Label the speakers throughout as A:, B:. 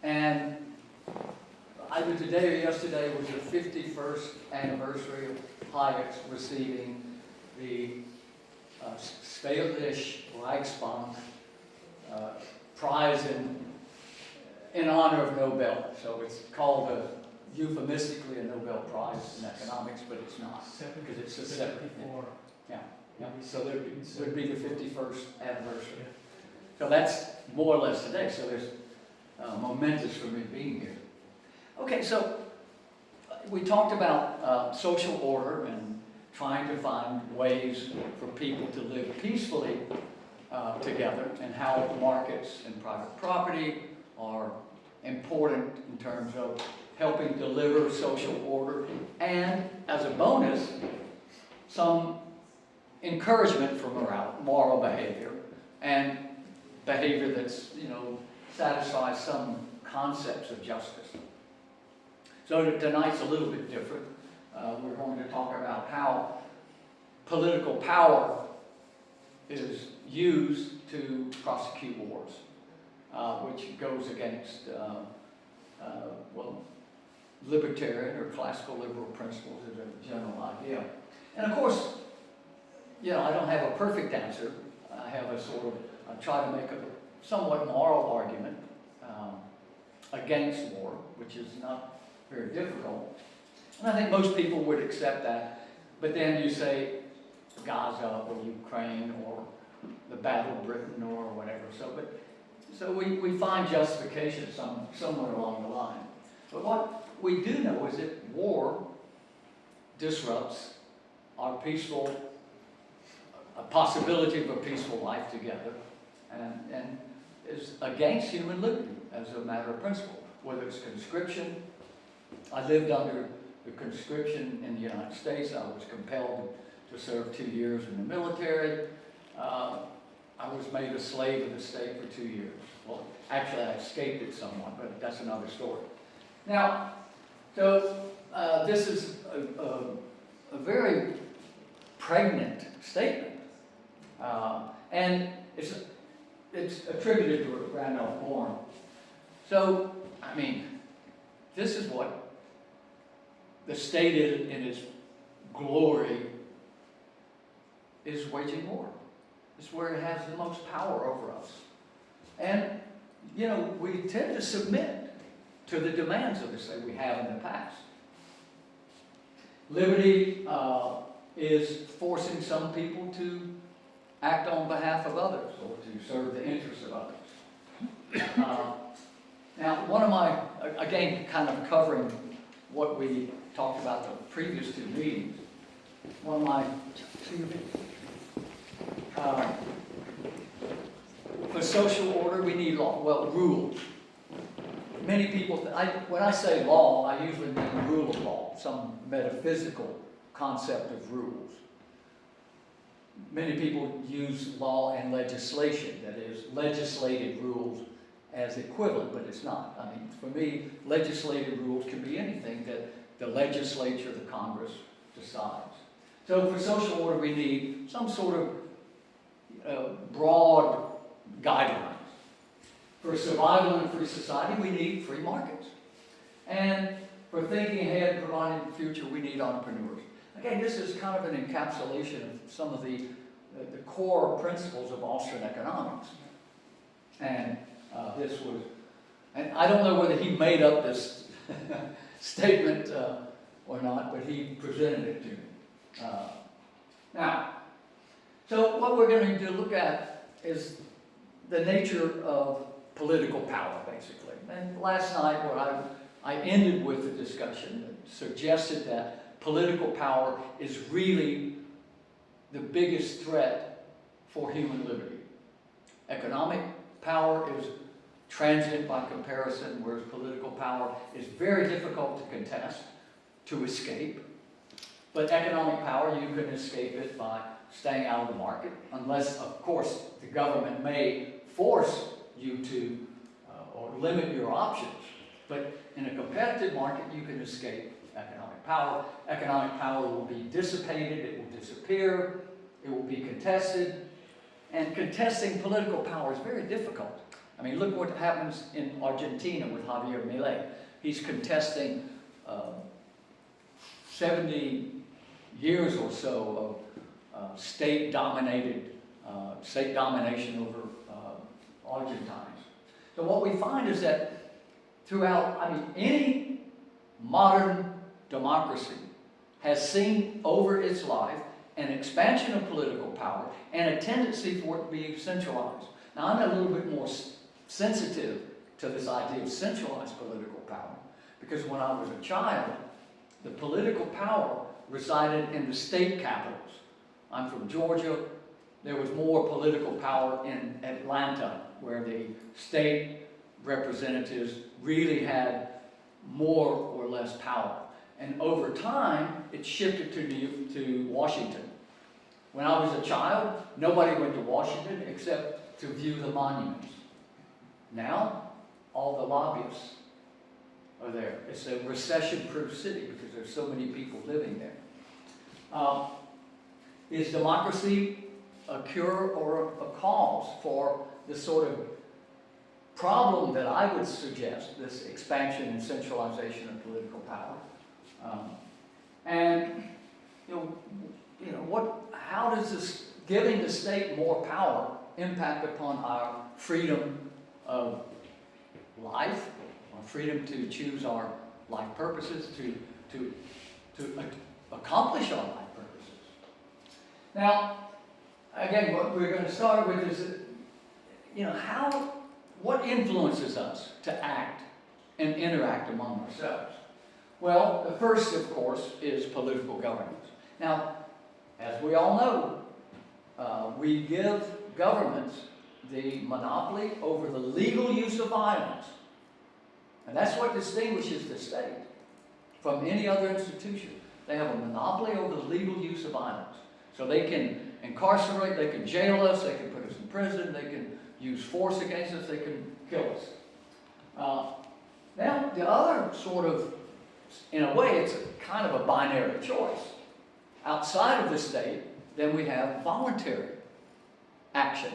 A: And either today or yesterday was the 51st anniversary of Hayek's receiving the Swedish Reichsbank prize in honor of Nobel. So it's called euphemistically a Nobel Prize in economics, but it's not, because it's a separate. Yeah. So there would be the 51st anniversary. So that's more or less today. So there's momentous for me being here. Okay, so we talked about social order and trying to find ways for people to live peacefully together, and how markets and private property are important in terms of helping deliver social order, and as a bonus, some encouragement for moral behavior, and behavior that's, satisfies some concepts of justice. So tonight's a little bit different. We're going to talk about how political power is used to prosecute wars, which goes against, libertarian or classical liberal principles is a general idea. And of course, I don't have a perfect answer. I have I try to make a somewhat moral argument against war, which is not very difficult. And I think most people would accept that. But then you say Gaza or Ukraine or the Battle of Britain or whatever. So we find justification somewhere along the line. But what we do know is that war disrupts our a possibility of a peaceful life together, and is against human liberty as a matter of principle, whether it's conscription. I lived under the conscription in the United States. I was compelled to serve 2 years in the military. I was made a slave of the state for 2 years. Well, actually I escaped it somewhat, but that's another story. Now, so this is a very pregnant statement. And it's attributed to Randolph Bourne. So, this is what the state in its glory is waging war. It's where it has the most power over us. And, we tend to submit to the demands of the state. We have in the past. Liberty is forcing some people to act on behalf of others or to serve the interests of others. Now, one of my, again, kind of covering what we talked about the previous two meetings, one of my, for social order, we need law, rules. Many people, when I say law, I usually mean rule of law, some metaphysical concept of rules. Many people use law and legislation, that is, legislated rules, as equivalent, but it's not. For me, legislative rules can be anything that the legislature, the Congress, decides. So for social order, we need some sort of broad guidelines. For survival in a free society, we need free markets. And for thinking ahead, providing the future, we need entrepreneurs. Again, this is kind of an encapsulation of some of the core principles of Austrian economics. And and I don't know whether he made up this statement or not, but he presented it to me. Now, so what we're going to look at is the nature of political power, basically. And last night, I ended with a discussion that suggested that political power is really the biggest threat for human liberty. Economic power is transient by comparison, whereas political power is very difficult to contest, to escape. But economic power, you can escape it by staying out of the market, unless, of course, the government may force you to or limit your options. But in a competitive market, you can escape economic power. Economic power will be dissipated, it will disappear, it will be contested. And contesting political power is very difficult. I mean, look what happens in Argentina with Javier Milei. He's contesting 70 years or so of state domination over Argentines. So what we find is that throughout, I mean, any modern democracy has seen over its life an expansion of political power and a tendency for it to be centralized. Now, I'm a little bit more sensitive to this idea of centralized political power because when I was a child, the political power resided in the state capitals. I'm from Georgia. There was more political power in Atlanta, where the state representatives really had more or less power. And over time, it shifted to Washington. When I was a child, nobody went to Washington except to view the monuments. Now, all the lobbyists are there. It's a recession-proof city because there's so many people living there. Is democracy a cure or a cause for this sort of problem that I would suggest, this expansion and centralization of political power? How does this giving the state more power impact upon our freedom of life, our freedom to choose our life purposes, to accomplish our life purposes? Now, again, what we're going to start with is, what influences us to act and interact among ourselves? Well, the first, of course, is political governance. Now, as we all know, we give governments the monopoly over the legal use of violence. And that's what distinguishes the state from any other institution. They have a monopoly over the legal use of violence. So they can incarcerate, they can jail us, they can put us in prison, they can use force against us, they can kill us. Now, the other sort of, in a way, it's kind of a binary choice. Outside of the state, then we have voluntary action.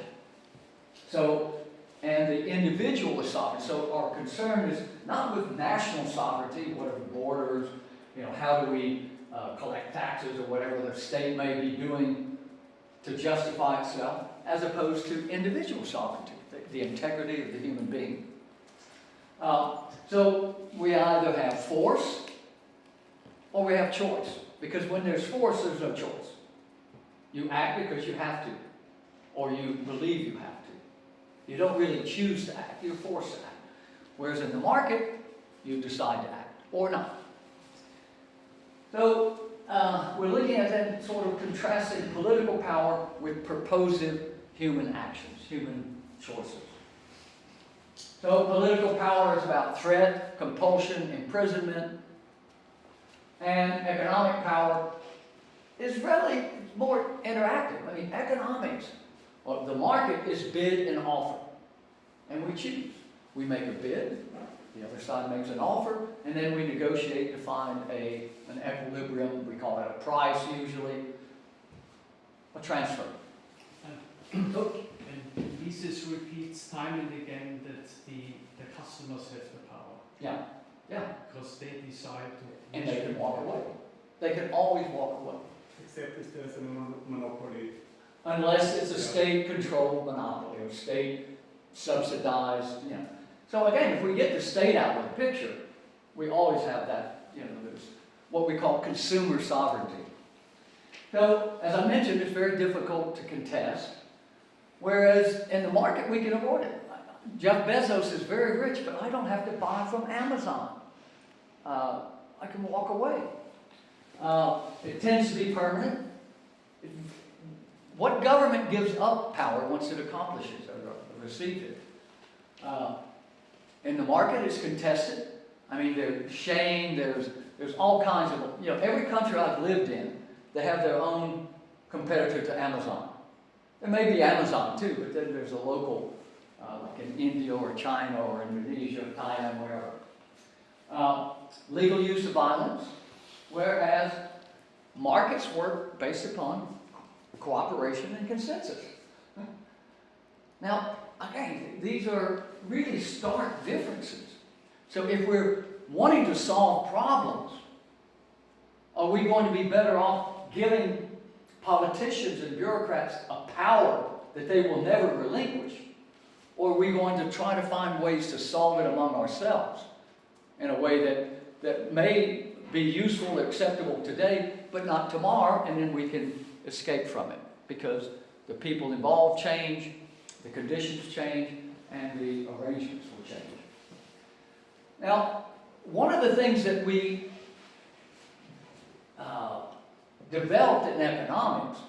A: So, and the individual is sovereign. So our concern is not with national sovereignty, what are the borders, how do we collect taxes or whatever the state may be doing to justify itself, as opposed to individual sovereignty, the integrity of the human being. So we either have force or we have choice. Because when there's force, there's no choice. You act because you have to, or you believe you have to. You don't really choose to act, you're forced to act. Whereas in the market, you decide to act, or not. So we're looking at that sort of contrasting political power with purposive human actions, human choices. So political power is about threat, compulsion, imprisonment, and economic power is really more interactive. I mean, economics, well, the market is bid and offer, and we choose. We make a bid, the other side makes an offer, and then we negotiate to find an equilibrium. We call that a price usually, a transfer.
B: And Mises repeats time and again that the customers have the power.
A: Yeah, yeah.
B: Because they decide to...
A: And they can walk away. They can always walk away.
C: Except if there's a monopoly.
A: Unless it's a state-controlled monopoly or state-subsidized, So again, if we get the state out of the picture, we always have that, there's what we call consumer sovereignty. So, as I mentioned, it's very difficult to contest, whereas in the market we can avoid it. Jeff Bezos is very rich, but I don't have to buy from Amazon. I can walk away. It tends to be permanent. What government gives up power once it accomplishes or receives it? In the market, it's contested. I mean, there's shame, there's all kinds of, every country I've lived in, they have their own competitor to Amazon. There may be Amazon too, but then there's a local, like in India or China or Indonesia, Thailand, wherever. Legal use of violence, whereas markets work based upon cooperation and consensus. Now, again, these are really stark differences. So if we're wanting to solve problems, are we going to be better off giving politicians and bureaucrats a power that they will never relinquish? Or are we going to try to find ways to solve it among ourselves in a way that may be useful, acceptable today, but not tomorrow, and then we can escape from it because the people involved change, the conditions change, and the arrangements will change. Now, one of the things that we developed in economics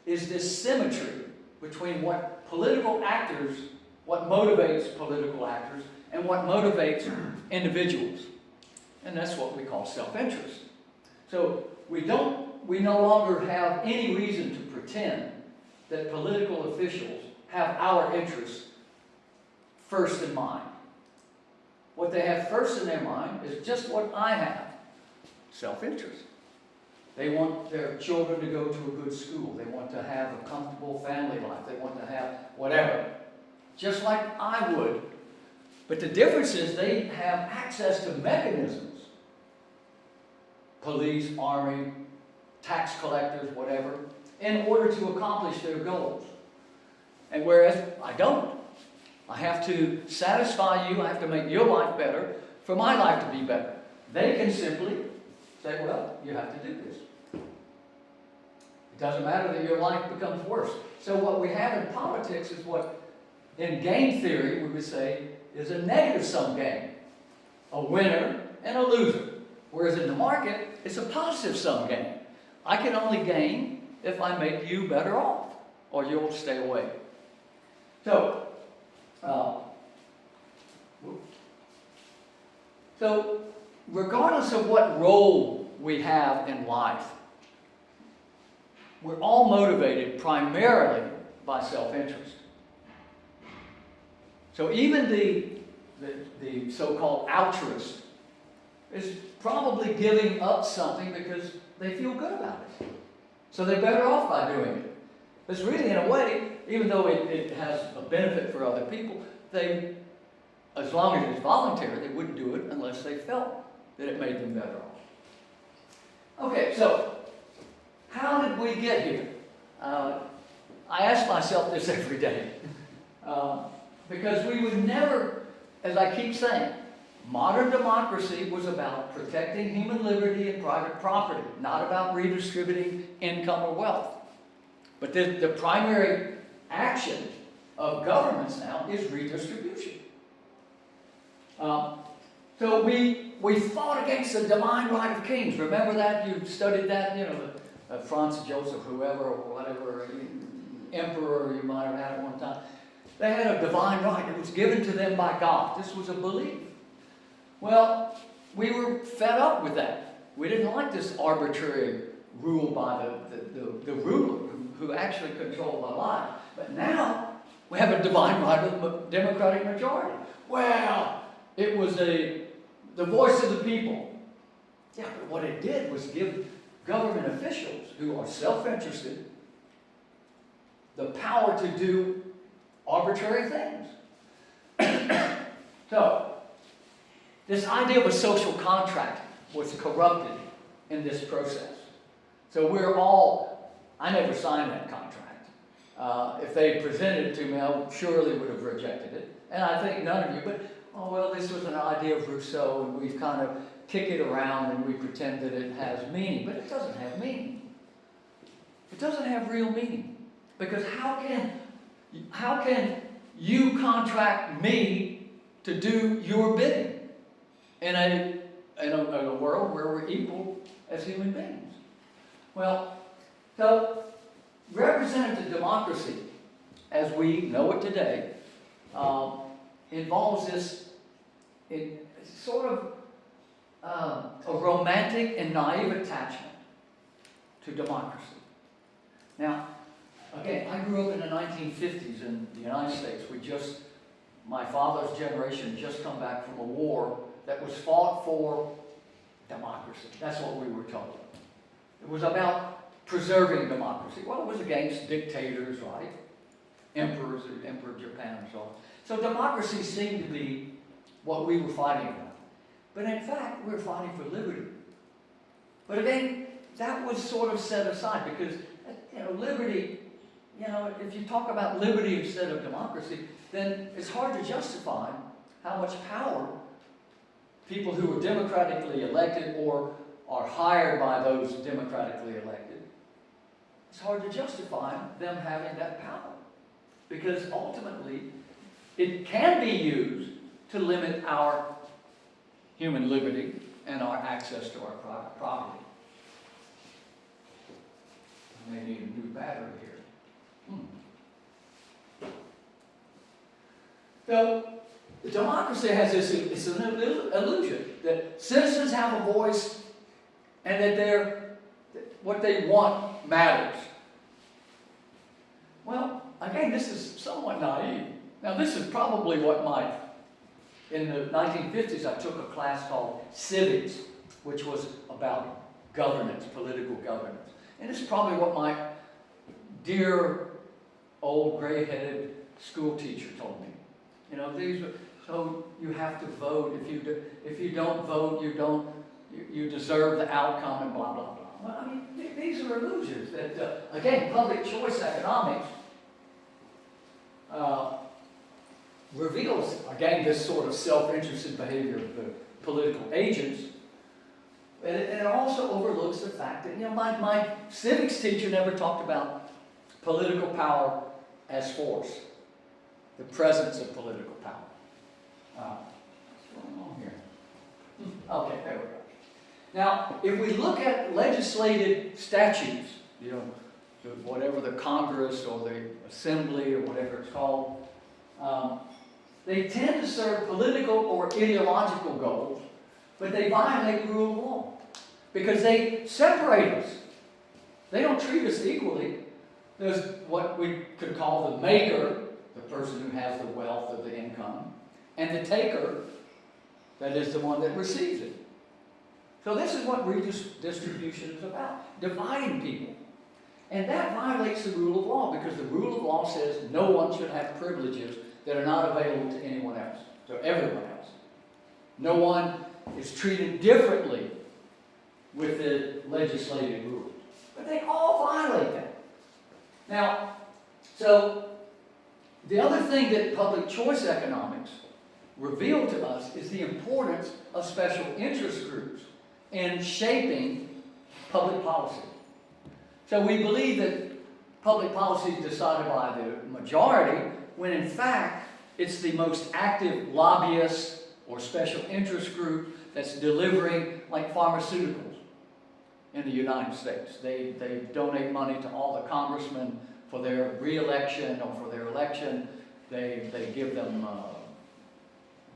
A: is this symmetry between what motivates political actors and what motivates individuals. And that's what we call self-interest. So we no longer have any reason to pretend that political officials have our interests first in mind. What they have first in their mind is just what I have, self-interest. They want their children to go to a good school. They want to have a comfortable family life. They want to have whatever, just like I would. But the difference is they have access to mechanisms, police, army, tax collectors, whatever, in order to accomplish their goals. And whereas I don't. I have to satisfy you, I have to make your life better for my life to be better. They can simply say, well, you have to do this. It doesn't matter that your life becomes worse. So what we have in politics is what, in game theory, we would say is a negative-sum game. A winner and a loser. Whereas in the market, it's a positive-sum game. I can only gain if I make you better off, or you'll stay away. So regardless of what role we have in life, we're all motivated primarily by self-interest. So even the so-called altruist is probably giving up something because they feel good about it. So they're better off by doing it. It's really, in a way, even though it has a benefit for other people, as long as it's voluntary, they wouldn't do it unless they felt that it made them better off. Okay, so how did we get here? I ask myself this every day. Because we would never, as I keep saying, modern democracy was about protecting human liberty and private property, not about redistributing income or wealth. But the primary action of governments now is redistribution. So we fought against the divine right of kings. Remember that? You studied that? Franz Joseph, whoever, or whatever, emperor you might have had at one time. They had a divine right. It was given to them by God. This was a belief. Well, we were fed up with that. We didn't like this arbitrary rule by the ruler who actually controlled our lives. But now we have a divine right of the democratic majority. Well, it was the voice of the people. Yeah, but what it did was give government officials who are self-interested the power to do arbitrary things. So, this idea of a social contract was corrupted in this process. So I never signed that contract. If they presented it to me, I surely would have rejected it. And I think none of you, but, this was an idea of Rousseau, and we've kind of kicked it around and we pretend that it has meaning. But it doesn't have meaning. It doesn't have real meaning. Because how can you contract me to do your bidding in a world where we're equal as human beings? Well, so representative democracy, as we know it today, involves this sort of a romantic and naive attachment to democracy. Now, again, I grew up in the 1950s in the United States. My father's generation had just come back from a war that was fought for democracy. That's what we were told. It was about preserving democracy. Well, it was against dictators, right? emperors, the Emperor of Japan and so on. So democracy seemed to be what we were fighting about. But in fact, we were fighting for liberty. But again, that was sort of set aside because, liberty, if you talk about liberty instead of democracy, then it's hard to justify how much power people who were democratically elected or are hired by those democratically elected, it's hard to justify them having that power. Because ultimately, it can be used to limit our human liberty and our access to our private property. I may need a new battery here. So, democracy has it's an illusion that citizens have a voice and that what they want matters. Well, again, this is somewhat naive. Now, this is probably what in the 1950s, I took a class called Civics, which was about governance, political governance. And this is probably what my dear old gray-headed school teacher told me. So you have to vote. If you don't vote, you deserve the outcome and blah, blah, blah. Well, I mean, these are illusions that, again, public choice economics reveals, again, this sort of self-interested behavior of the political agents. And it also overlooks the fact that, my civics teacher never talked about political power as force, the presence of political power. What's going on here? Okay, there we go. Now, if we look at legislated statutes, whatever the Congress or the Assembly or whatever it's called, they tend to serve political or ideological goals, but they violate the rule of law because they separate us. They don't treat us equally. There's what we could call the maker, the person who has the wealth or the income, and the taker, that is the one that receives it. So this is what redistribution is about, dividing people. And that violates the rule of law because the rule of law says no one should have privileges that are not available to anyone else, to everyone else. No one is treated differently with the legislative rules. But they all violate that. Now, so the other thing that public choice economics revealed to us is the importance of special interest groups in shaping public policy. So we believe that public policy is decided by the majority, when in fact it's the most active lobbyist or special interest group that's delivering, like pharmaceuticals in the United States. They donate money to all the congressmen for their re-election or for their election. They give them,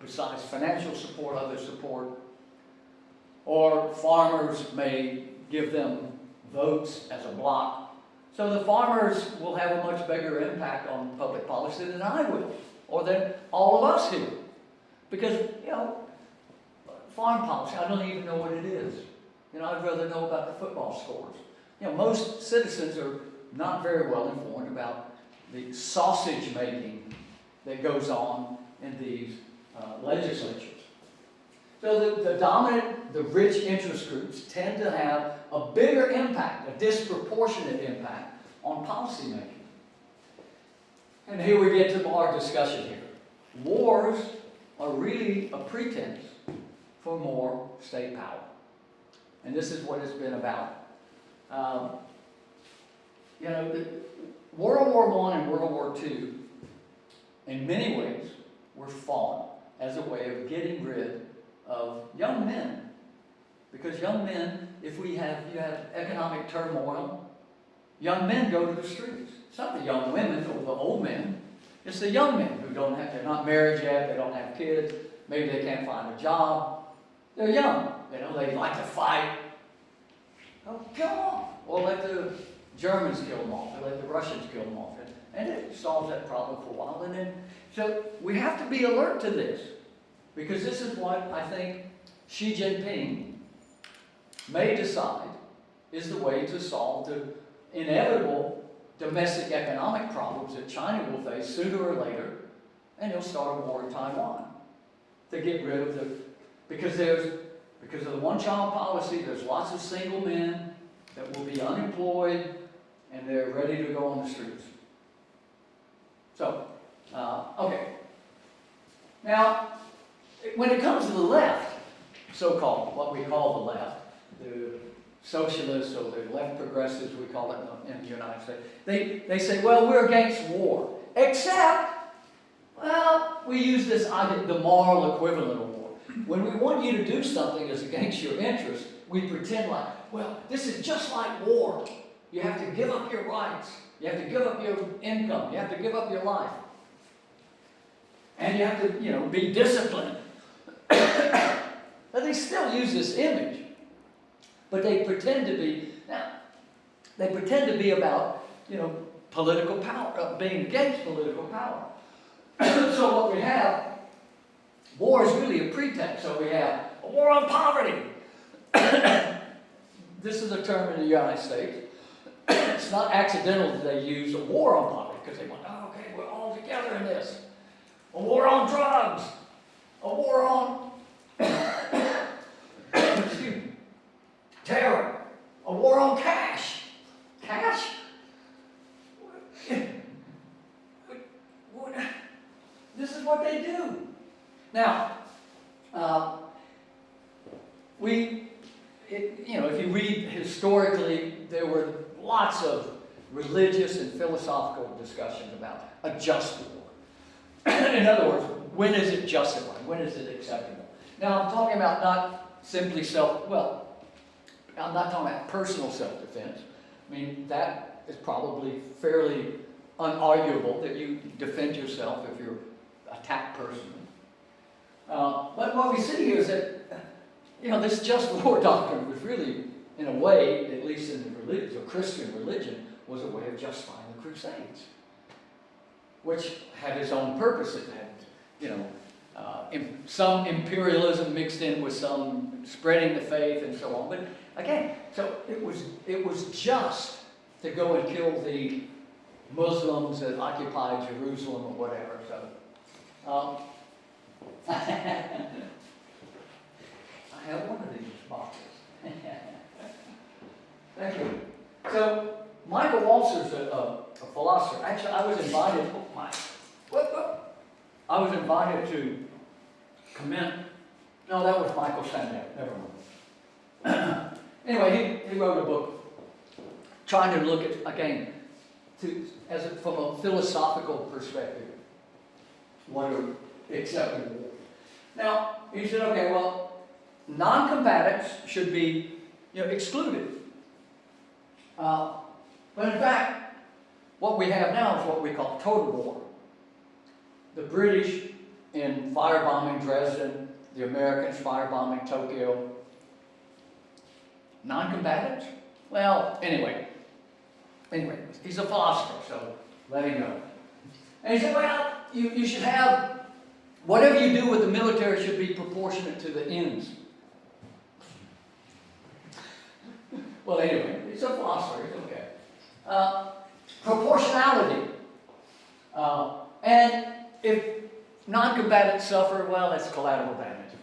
A: besides financial support, other support. Or farmers may give them votes as a block. So the farmers will have a much bigger impact on public policy than I will, or than all of us here. Because, farm policy, I don't even know what it is. I'd rather know about the football scores. Most citizens are not very well informed about the sausage making that goes on in these legislatures. So the dominant, the rich interest groups tend to have a bigger impact, a disproportionate impact on policy making. And here we get to our discussion here. Wars are really a pretense for more state power. And this is what it's been about. World War I and World War II, in many ways, were fought as a way of getting rid of young men. Because young men, if you have economic turmoil, young men go to the streets. It's not the young women or the old men. It's the young men who they're not married yet, they don't have kids, maybe they can't find a job. They're young, they like to fight. Oh, kill them off. Or let the Germans kill them off, or let the Russians kill them off. And it solves that problem for a while. So we have to be alert to this, because this is what I think Xi Jinping may decide is the way to solve the inevitable domestic economic problems that China will face sooner or later, and he'll start a war in Taiwan to get rid of because of the one-child policy, there's lots of single men that will be unemployed, and they're ready to go on the streets. So, okay. Now, when it comes to the left, so-called, what we call the left, the socialists or the left progressives, we call it in the United States, they say, well, we're against war, except, well, we use this, the moral equivalent of war. When we want you to do something that's against your interest, we pretend like, well, this is just like war. You have to give up your rights. You have to give up your income. You have to give up your life. And you have to, be disciplined. But they still use this image. But they pretend to be, about, political power, being against political power. So what we have, war is really a pretext. So we have a war on poverty. This is a term in the United States. It's not accidental that they use a war on poverty, because they want, okay, we're all together in this. A war on drugs. A war on excuse me, terror. A war on cash. Cash? This is what they do. Now, if you read historically, there were lots of religious and philosophical discussions about a just war. In other words, when is it justified? When is it acceptable? Now, I'm talking about not simply I'm not talking about personal self-defense. I mean, that is probably fairly unarguable that you defend yourself if you're attacked personally. But what we see here is that, this just war doctrine was really, in a way, at least in the Christian religion, was a way of justifying the Crusades, which had its own purpose. It had, some imperialism mixed in with some spreading the faith and so on. But again, so it was just to go and kill the Muslims that occupied Jerusalem or whatever. So, I have one of these boxes. Thank you. So, Michael Walzer's a philosopher. Actually, I was invited. I was invited to comment. No, that was Michael Sandel. Never mind. Anyway, he wrote a book trying to look at, again, from a philosophical perspective, what are acceptable war. Now, he said, okay, well, non-combatants should be excluded. But in fact, what we have now is what we call total war. The British in firebombing Dresden, the Americans firebombing Tokyo. Non-combatants? Well, anyway, he's a philosopher, so let him go. And he said, well, you should have, whatever you do with the military should be proportionate to the ends. Well, anyway, he's a philosopher, it's okay. Proportionality. And if non-combatants suffer, well, that's collateral damage.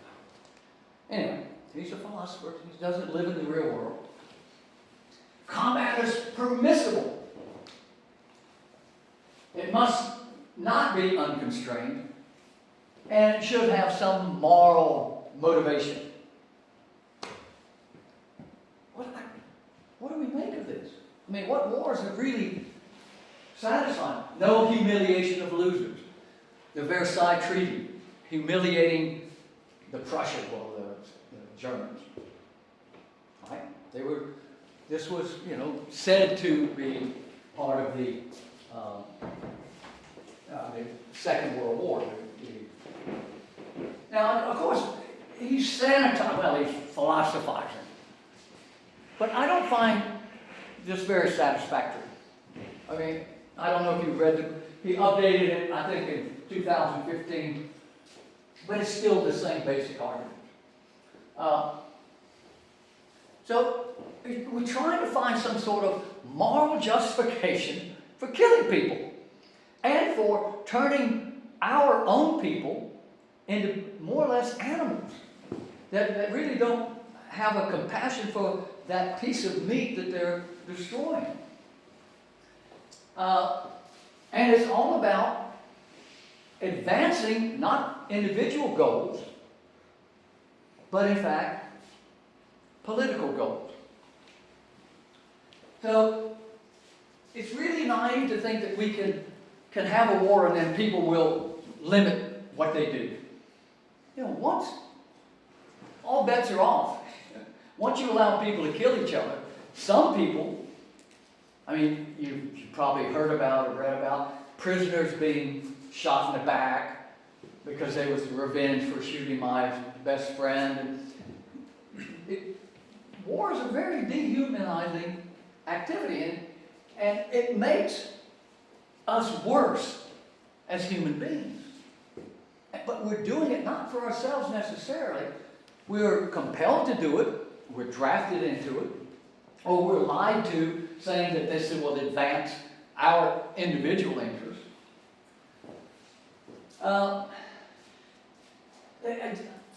A: Anyway, he's a philosopher. He doesn't live in the real world. Combat is permissible. It must not be unconstrained, and it should have some moral motivation. What do we make of this? I mean, what wars are really satisfying? No humiliation of losers. The Versailles Treaty, humiliating the Prussians, well, the Germans. Right? This was, said to be part of the Second World War. Now, of course, he's sanitizing, well, he's philosophizing. But I don't find this very satisfactory. I mean, I don't know if you've read he updated it, I think, in 2015, but it's still the same basic argument. So we're trying to find some sort of moral justification for killing people and for turning our own people into more or less animals that really don't have a compassion for that piece of meat that they're destroying. And it's all about advancing not individual goals, but in fact, political goals. So it's really naive to think that we can have a war and then people will limit what they do. You know, once all bets are off, once you allow people to kill each other, some people, I mean, you probably heard about or read about prisoners being shot in the back because they was revenge for shooting my best friend. War is a very dehumanizing activity, and it makes us worse as human beings. But we're doing it not for ourselves necessarily. We're compelled to do it, we're drafted into it, or we're lied to saying that this will advance our individual interests.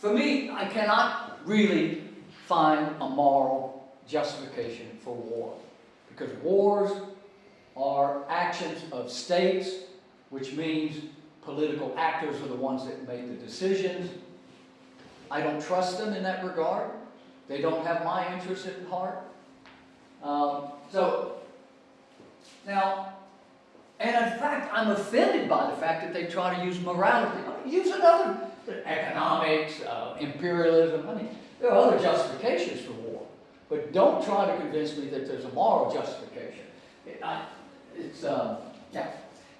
A: For me, I cannot really find a moral justification for war, because wars are actions of states, which means political actors are the ones that make the decisions. I don't trust them in that regard. They don't have my interests at heart. And in fact, I'm offended by the fact that they try to use morality. I mean, use another, economics, imperialism. I mean, there are other justifications for war. But don't try to convince me that there's a moral justification.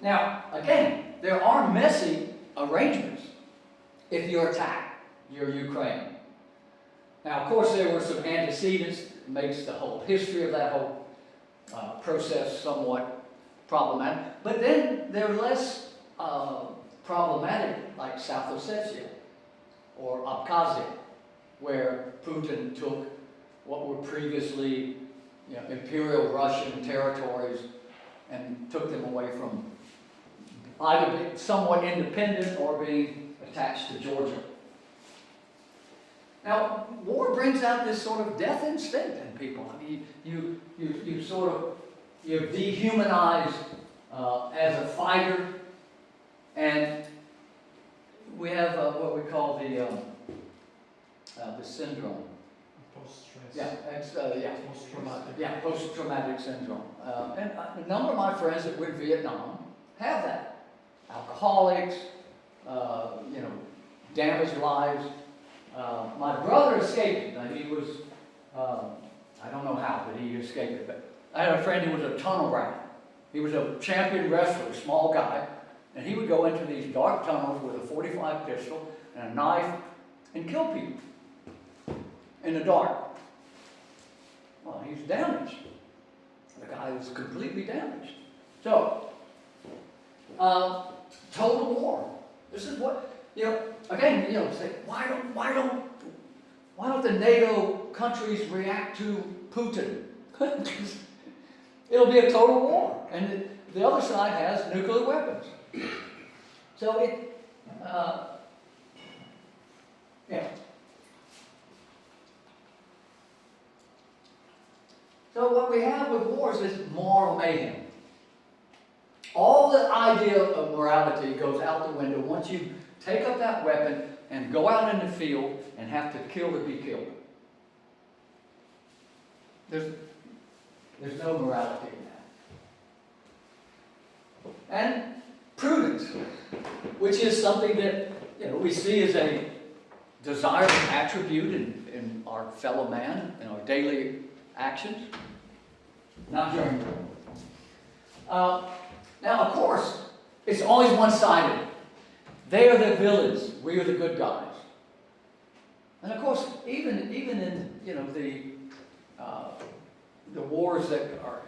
A: Now, again, there are messy arrangements if you're attacked, you're Ukraine. Now, of course, there were some antecedents that makes the whole history of that whole process somewhat problematic. But then they're less problematic, like South Ossetia or Abkhazia, where Putin took what were previously imperial Russian territories and took them away from either being somewhat independent or being attached to Georgia. Now, war brings out this sort of death instinct in people. I mean, you're dehumanized as a fighter, and we have what we call the syndrome.
B: Post-stress.
A: Post-traumatic. Post-traumatic syndrome. And a number of my friends that were in Vietnam have that. Alcoholics, damaged lives. My brother escaped it. Now, he was, I don't know how, but he escaped it. But I had a friend who was a tunnel rat. He was a champion wrestler, a small guy, and he would go into these dark tunnels with a .45 pistol and a knife and kill people in the dark. Well, he's damaged. The guy was completely damaged. So, total war. This is what, say, why don't the NATO countries react to Putin? It'll be a total war. And the other side has nuclear weapons. So So what we have with wars is moral mayhem. All the idea of morality goes out the window once you take up that weapon and go out in the field and have to kill to be killed. There's no morality in that. And prudence, which is something that we see as a desired attribute in our fellow man, in our daily actions. Not during the war. Now, of course, it's always one-sided. They are the villains. We are the good guys. And of course, even in the wars that are,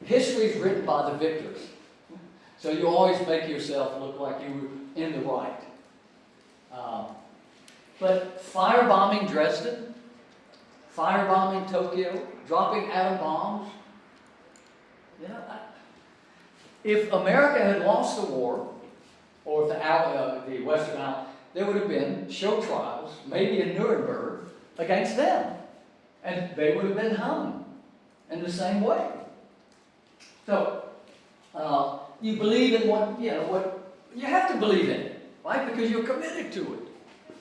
A: history is written by the victors. So you always make yourself look like you were in the right. But firebombing Dresden, firebombing Tokyo, dropping atom bombs, You know, if America had lost the war, or if the Western Allies, there would have been show trials, maybe in Nuremberg, against them. And they would have been hung in the same way. So, you believe in what you have to believe in it, right? Because you're committed to it.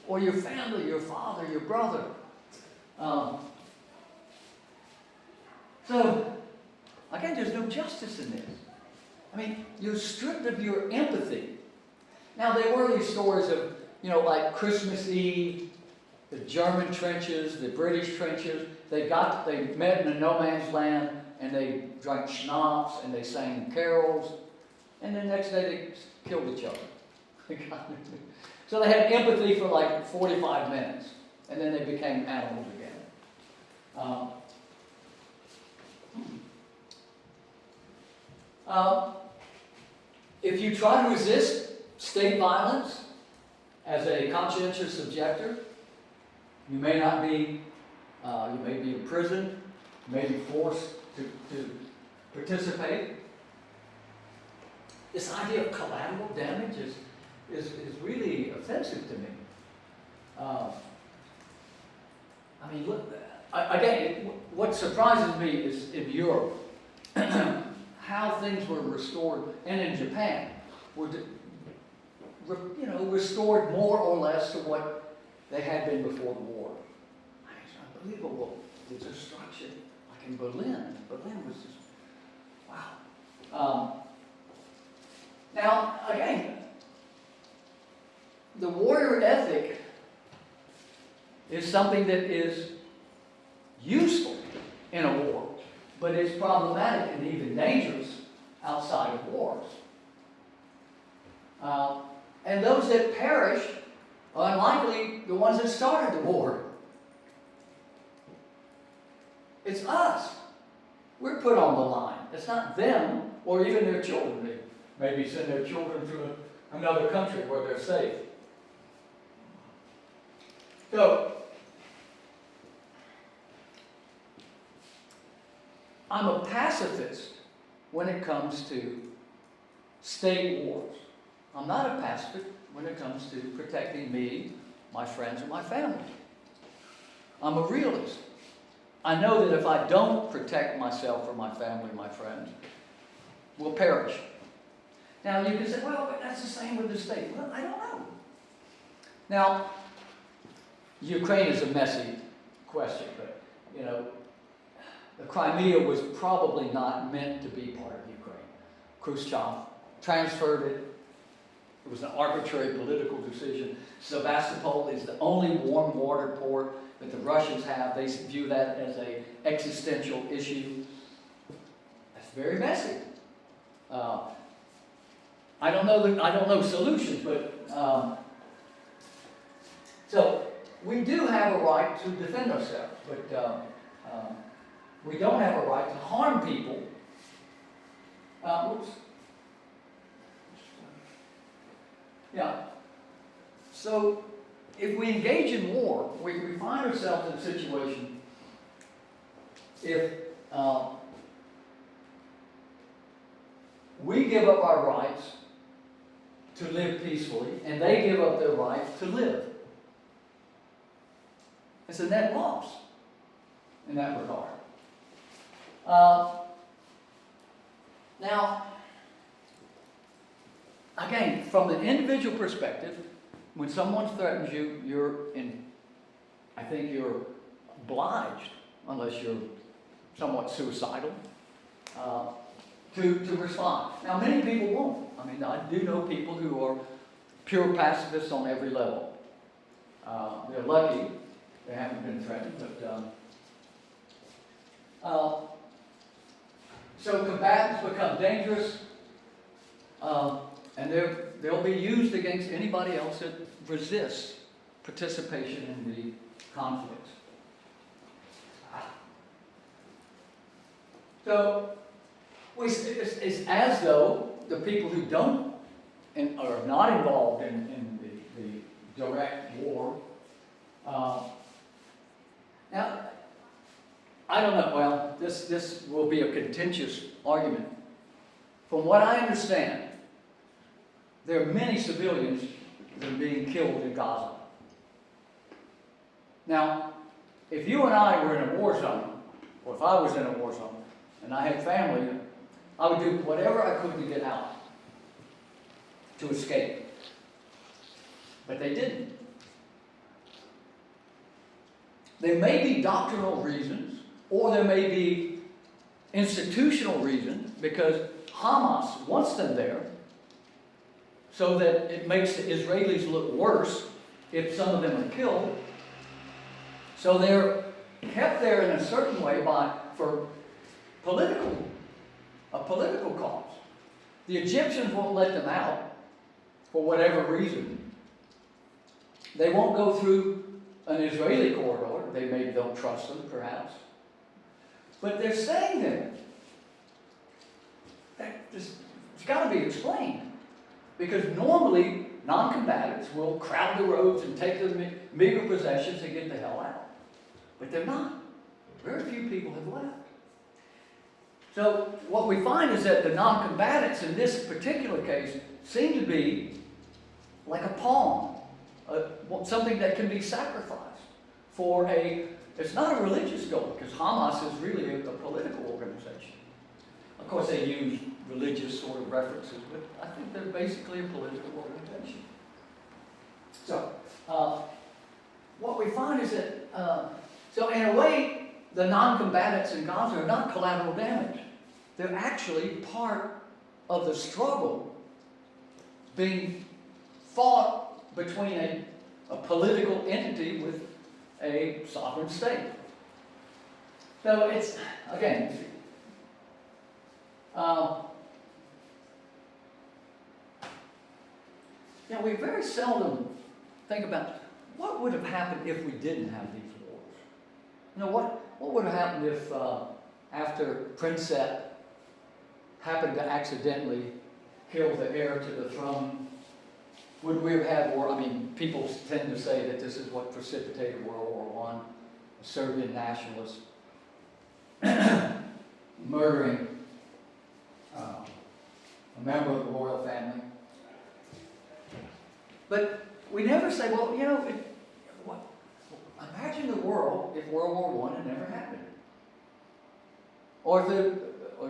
A: Or your family, your father, your brother. So, again, there's no justice in this. I mean, you're stripped of your empathy. Now, there were these stories of, like Christmas Eve, the German trenches, the British trenches. They met in a no man's land, and they drank schnapps, and they sang carols, and the next day they killed each other. So they had empathy for like 45 minutes, and then they became animals again. If you try to resist state violence as a conscientious objector, you may not be, you may be imprisoned, you may be forced to participate. This idea of collateral damage is really offensive to me. I mean, look, again, what surprises me is in Europe, how things were restored, and in Japan, were restored more or less to what they had been before the war. I mean, it's unbelievable, the destruction, like in Berlin. Berlin was just, wow. Now, again, the warrior ethic is something that is useful in a war, but it's problematic and even dangerous outside of wars. And those that perish are unlikely the ones that started the war. It's us. We're put on the line. It's not them or even their children. They maybe send their children to another country where they're safe. So, I'm a pacifist when it comes to state wars. I'm not a pacifist when it comes to protecting me, my friends, and my family. I'm a realist. I know that if I don't protect myself or my family, my friends, we'll perish. Now, you can say, well, but that's the same with the state. Well, I don't know. Now, Ukraine is a messy question, but, the Crimea was probably not meant to be part of Ukraine. Khrushchev transferred it. It was an arbitrary political decision. Sevastopol is the only warm water port that the Russians have. They view that as an existential issue. That's very messy. I don't know solutions, but so we do have a right to defend ourselves, but we don't have a right to harm people. Oops. Yeah. So if we engage in war, we find ourselves in a situation if we give up our rights to live peacefully, and they give up their right to live. It's a net loss in that regard. Now, again, from the individual perspective, when someone threatens you, I think you're obliged, unless you're somewhat suicidal, to respond. Now, many people won't. I mean, I do know people who are pure pacifists on every level. They're lucky they haven't been threatened, but so combatants become dangerous, and they'll be used against anybody else that resists participation in the conflicts. So it's as though the people who don't and are not involved in the direct war. Now, I don't know. Well, this will be a contentious argument. From what I understand, there are many civilians that are being killed in Gaza. Now, if you and I were in a war zone, or if I was in a war zone, and I had family, I would do whatever I could to get out, to escape. But they didn't. There may be doctrinal reasons, or there may be institutional reasons, because Hamas wants them there, so that it makes the Israelis look worse if some of them are killed. So they're kept there in a certain way for a political cause. The Egyptians won't let them out for whatever reason. They won't go through an Israeli corridor. They maybe don't trust them, perhaps. But they're staying there. It's got to be explained. Because normally, non-combatants will crowd the roads and take their meager possessions and get the hell out. But they're not. Very few people have left. So what we find is that the non-combatants in this particular case seem to be like a pawn, something that can be sacrificed for it's not a religious goal, because Hamas is really a political organization. Of course, they use religious sort of references, but I think they're basically a political organization. So, what we find is that, so in a way, the non-combatants in Gaza are not collateral damage. They're actually part of the struggle being fought between a political entity with a sovereign state. So it's, again, we very seldom think about what would have happened if we didn't have these wars. What would have happened if after Princess happened to accidentally kill the heir to the throne? Would we have had war? I mean, people tend to say that this is what precipitated World War I, a Serbian nationalist murdering a member of the royal family. But we never say, well, imagine the world if World War I had never happened. Or if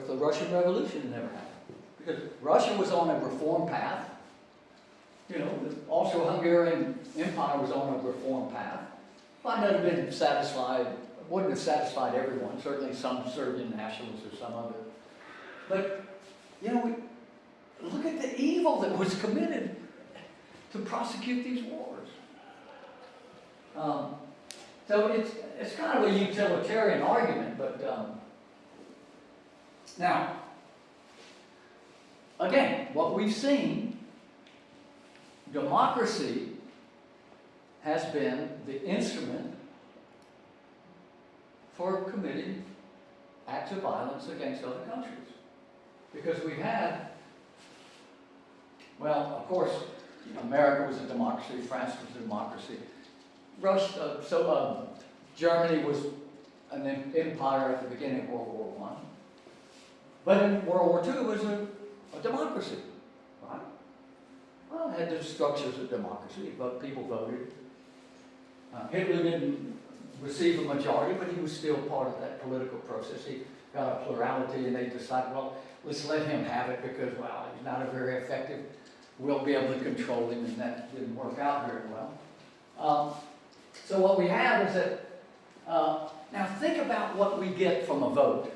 A: the Russian Revolution had never happened. Because Russia was on a reform path. The Austro-Hungarian Empire was on a reform path. Might not have been satisfied, wouldn't have satisfied everyone, certainly some Serbian nationalists or some other. But, look at the evil that was committed to prosecute these wars. So it's kind of a utilitarian argument, but now, again, what we've seen, democracy has been the instrument for committing acts of violence against other countries. Because we had, of course, America was a democracy, France was a democracy. Germany was an empire at the beginning of World War I. But in World War II, it was a democracy, right? Well, it had the structures of democracy, but people voted. Hitler didn't receive a majority, but he was still part of that political process. He got a plurality, and they decided, let's let him have it because, he's not a very effective. We'll be able to control him, and that didn't work out very well. So what we have is that, now think about what we get from a vote.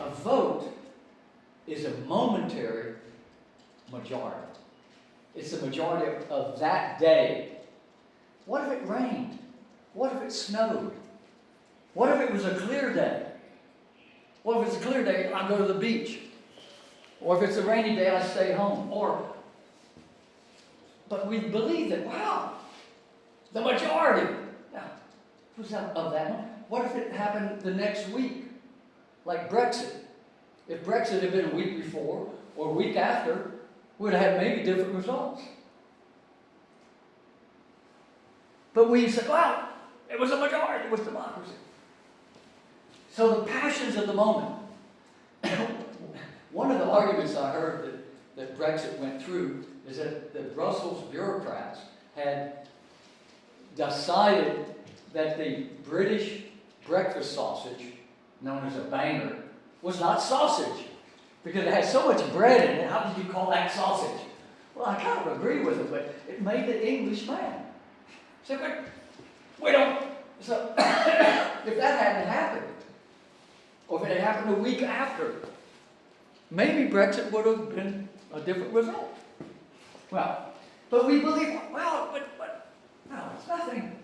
A: A vote is a momentary majority. It's the majority of that day. What if it rained? What if it snowed? What if it was a clear day? What if it's a clear day, I go to the beach? Or if it's a rainy day, I stay home. But we believe that, the majority was of that one. What if it happened the next week? Like Brexit. If Brexit had been a week before or a week after, we'd have had maybe different results. But we said, it was a majority, it was democracy. So the passions of the moment. One of the arguments I heard that Brexit went through is that the Brussels bureaucrats had decided that the British breakfast sausage, known as a banger, was not sausage because it had so much bread in it. How did you call that sausage? Well, I kind of agree with it, but it made the English mad. So, but we don't. So, if that hadn't happened, or if it had happened a week after, maybe Brexit would have been a different result. Well, but we believe, well, but no, it's nothing.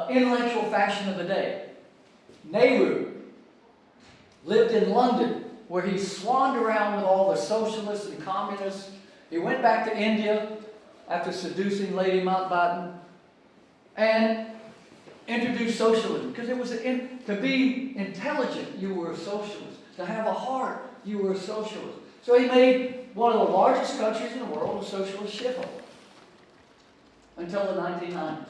A: Intellectual fashion of the day. Nehru lived in London, where he swanned around with all the socialists and communists. He went back to India after seducing Lady Mountbatten and introduced socialism. Because it was to be intelligent, you were a socialist. To have a heart, you were a socialist. So he made one of the largest countries in the world a socialist shithole until the 1990s.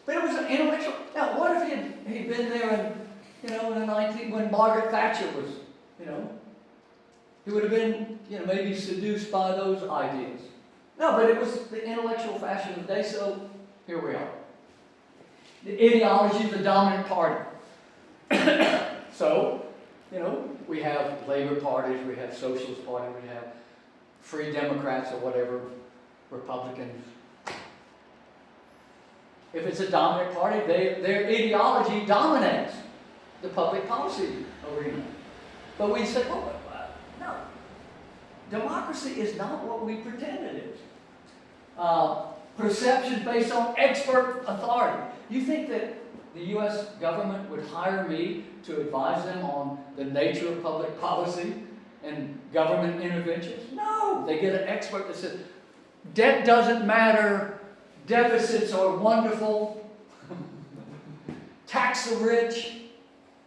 A: But it was an intellectual. Now, what if he'd been there in when Margaret Thatcher was, he would have been, maybe seduced by those ideas. No, but it was the intellectual fashion of the day, so here we are. The ideology of the dominant party. So, we have Labor parties, we have Socialist Party, we have Free Democrats or whatever, Republicans. If it's a dominant party, their ideology dominates the public policy arena. But we say, well, no. Democracy is not what we pretend it is. Perceptions based on expert authority. You think that the U.S. government would hire me to advise them on the nature of public policy and government interventions? No. They get an expert that says, debt doesn't matter, deficits are wonderful, tax the rich.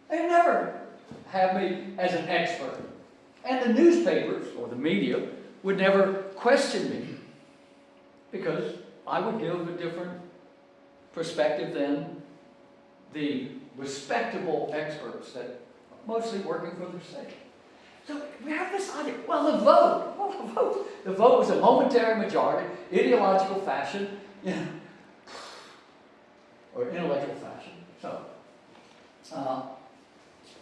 A: They never have me as an expert. And the newspapers, or the media, would never question me because I would give a different perspective than the respectable experts that are mostly working for their sake. So we have this idea. Well, the vote. The vote was a momentary majority, ideological fashion, or intellectual fashion. So,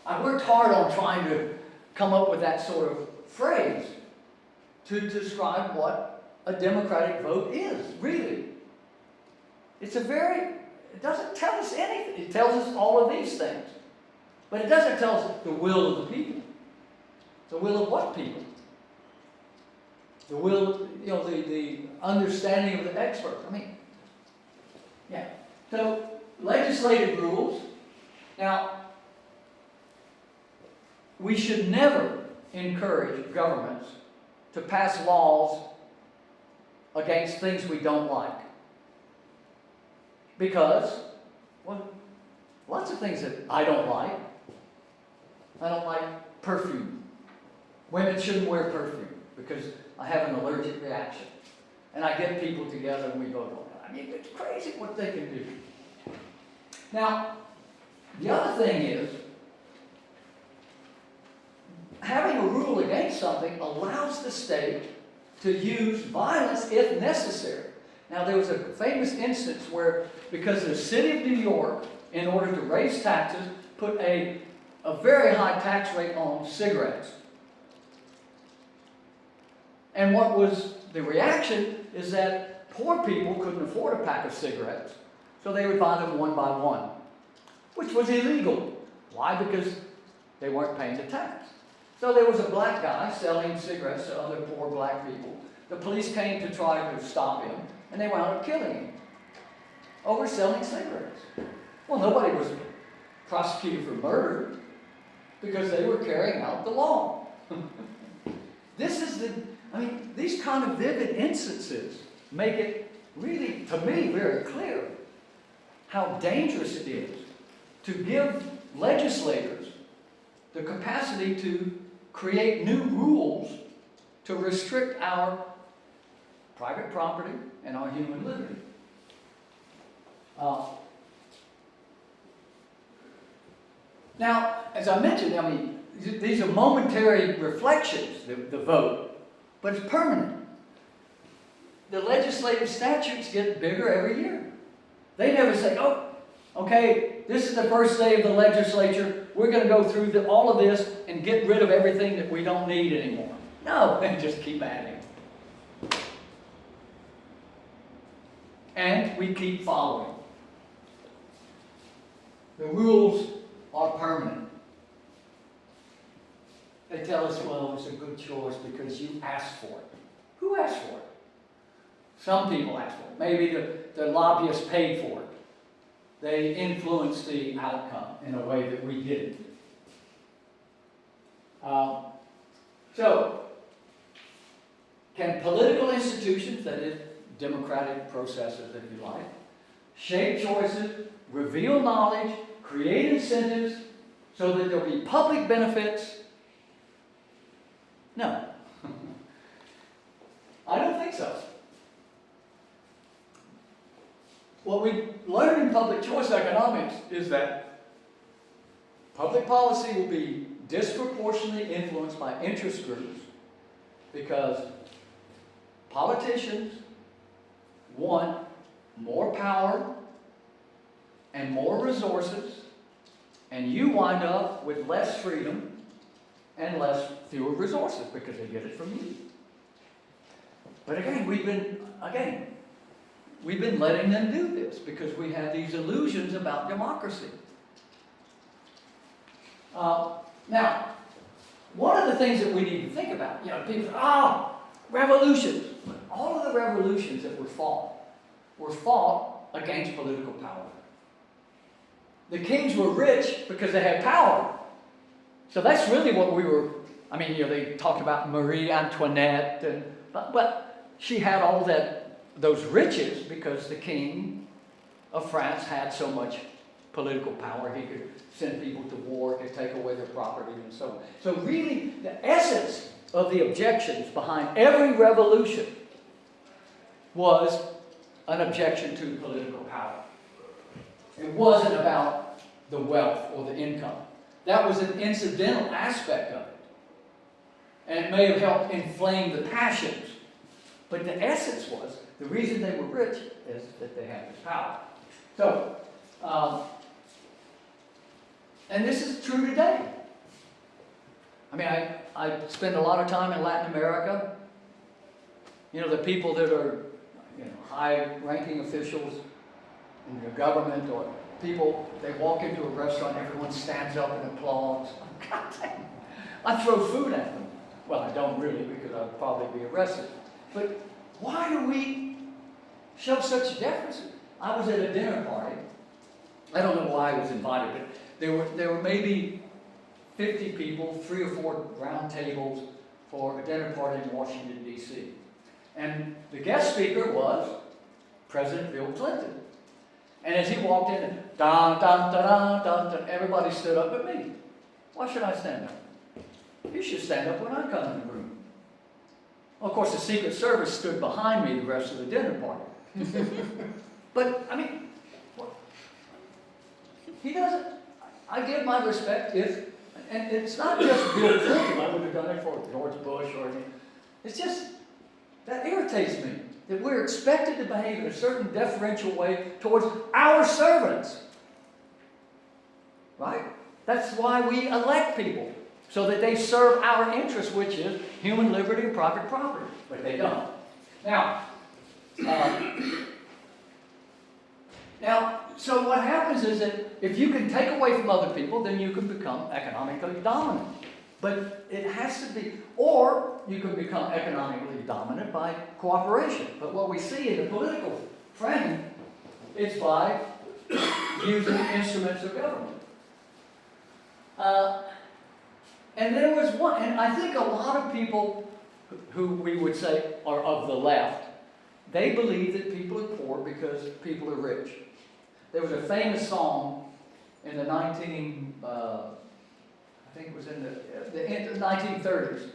A: I worked hard on trying to come up with that sort of phrase to describe what a democratic vote is, really. It doesn't tell us anything. It tells us all of these things. But it doesn't tell us the will of the people. The will of what people? The will, the understanding of the expert. So, legislative rules. Now, we should never encourage governments to pass laws against things we don't like. Because, lots of things that I don't like. I don't like perfume. Women shouldn't wear perfume because I have an allergic reaction. And I get people together and we vote on it. It's crazy what they can do. Now, the other thing is, having a rule against something allows the state to use violence if necessary. Now, there was a famous instance where, because the city of New York, in order to raise taxes, put a very high tax rate on cigarettes. And what was the reaction is that poor people couldn't afford a pack of cigarettes, so they would buy them one by one, which was illegal. Why? Because they weren't paying the tax. So there was a black guy selling cigarettes to other poor black people. The police came to try to stop him, and they wound up killing him over selling cigarettes. Well, nobody was prosecuted for murder because they were carrying out the law. These kind of vivid instances make it really, to me, very clear how dangerous it is to give legislators the capacity to create new rules to restrict our private property and our human liberty. Now, as I mentioned, I mean, these are momentary reflections, the vote, but it's permanent. The legislative statutes get bigger every year. They never say, oh, okay, this is the first day of the legislature, we're going to go through all of this and get rid of everything that we don't need anymore. No, they just keep adding. And we keep following. The rules are permanent. They tell us, well, it's a good choice because you asked for it. Who asked for it? Some people asked for it. Maybe the lobbyists paid for it. They influenced the outcome in a way that we didn't. So, can political institutions, that is, democratic processes, if you like, shape choices, reveal knowledge, create incentives so that there'll be public benefits? No. I don't think so. What we learn in public choice economics is that public policy will be disproportionately influenced by interest groups because politicians want more power and more resources, and you wind up with less freedom and fewer resources because they get it from you. But again, we've been letting them do this because we have these illusions about democracy. Now, one of the things that we need to think about, people say, revolutions. All of the revolutions that were fought against political power. The kings were rich because they had power. So that's really what we were, they talked about Marie Antoinette, but she had all those riches because the king of France had so much political power. He could send people to war, could take away their property, and so on. So really, the essence of the objections behind every revolution was an objection to political power. It wasn't about the wealth or the income. That was an incidental aspect of it. And it may have helped inflame the passions. But the essence was, the reason they were rich is that they had this power. So, and this is true today. I spend a lot of time in Latin America. The people that are, high-ranking officials in the government or people, they walk into a restaurant, everyone stands up and applauds. God damn. I throw food at them. Well, I don't really because I'd probably be arrested. But why do we show such deference? I was at a dinner party. I don't know why I was invited, but there were maybe 50 people, 3 or 4 round tables for a dinner party in Washington, D.C. And the guest speaker was President Bill Clinton. And as he walked in, dun, dun, dun, dun, dun, everybody stood up but me. Why should I stand up? You should stand up when I come in the room. Well, of course, the Secret Service stood behind me the rest of the dinner party. But, he doesn't. I give my respect and it's not just Bill Clinton. I would have done it for George Bush or anything. It's just, that irritates me. That we're expected to behave in a certain deferential way towards our servants. Right? That's why we elect people. So that they serve our interests, which is human liberty and private property. But they don't. Now, so what happens is that if you can take away from other people, then you can become economically dominant. But it has to be, or you can become economically dominant by cooperation. But what we see in the political frame is by using instruments of government. And there was one, and I think a lot of people who we would say are of the left, they believe that people are poor because people are rich. There was a famous song in the I think it was in the 1930s.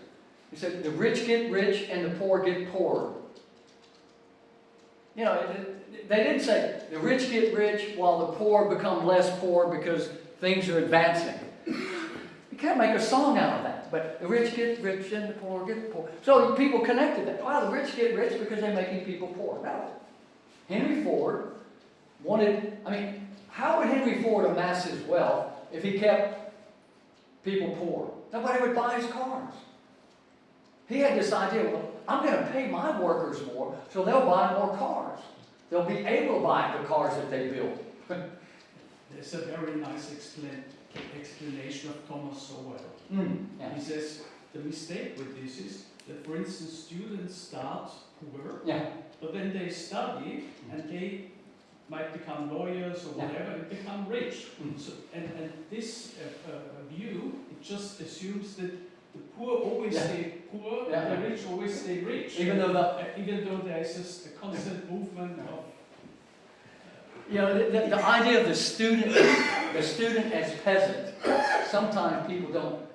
A: It said, the rich get rich and the poor get poorer. They didn't say the rich get rich while the poor become less poor because things are advancing. can't make a song out of that, but the rich get rich and the poor get poor. So people connected that. Wow, the rich get rich because they're making people poor. No. Henry Ford wanted, I mean, how would Henry Ford amass his wealth if he kept people poor? Nobody would buy his cars. He had this idea, well, I'm going to pay my workers more so they'll buy more cars. They'll be able to buy the cars that they build.
B: There's a very nice explanation of Thomas Sowell.
A: Yeah.
B: He says the mistake with this is that, for instance, students start poor,
A: Yeah.
B: but then they study and they might become lawyers or whatever and become rich. So, and this view, it just assumes that the poor always stay poor and the rich always stay rich.
A: Even though
B: there is just a constant movement of
A: you know, the idea of the student as peasant, sometimes people don't,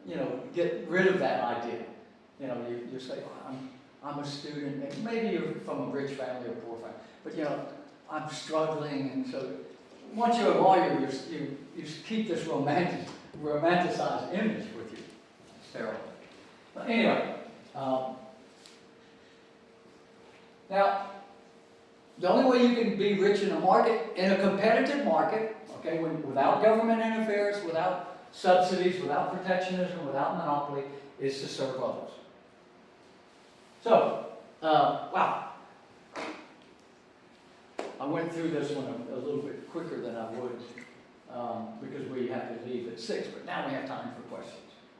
A: you know, get rid of that idea. You know, you say, oh, I'm a student, and maybe you're from a rich family or poor family, but you know, I'm struggling, and so once you're a lawyer, you keep this romanticized image with you. It's terrible. But anyway, now, the only way you can be rich in a market, in a competitive market, okay, without government interference, without subsidies, without protectionism, without monopoly, is to serve others. So, wow. I went through this one a little bit quicker than I would because we have to leave at 6, but now we have time for questions.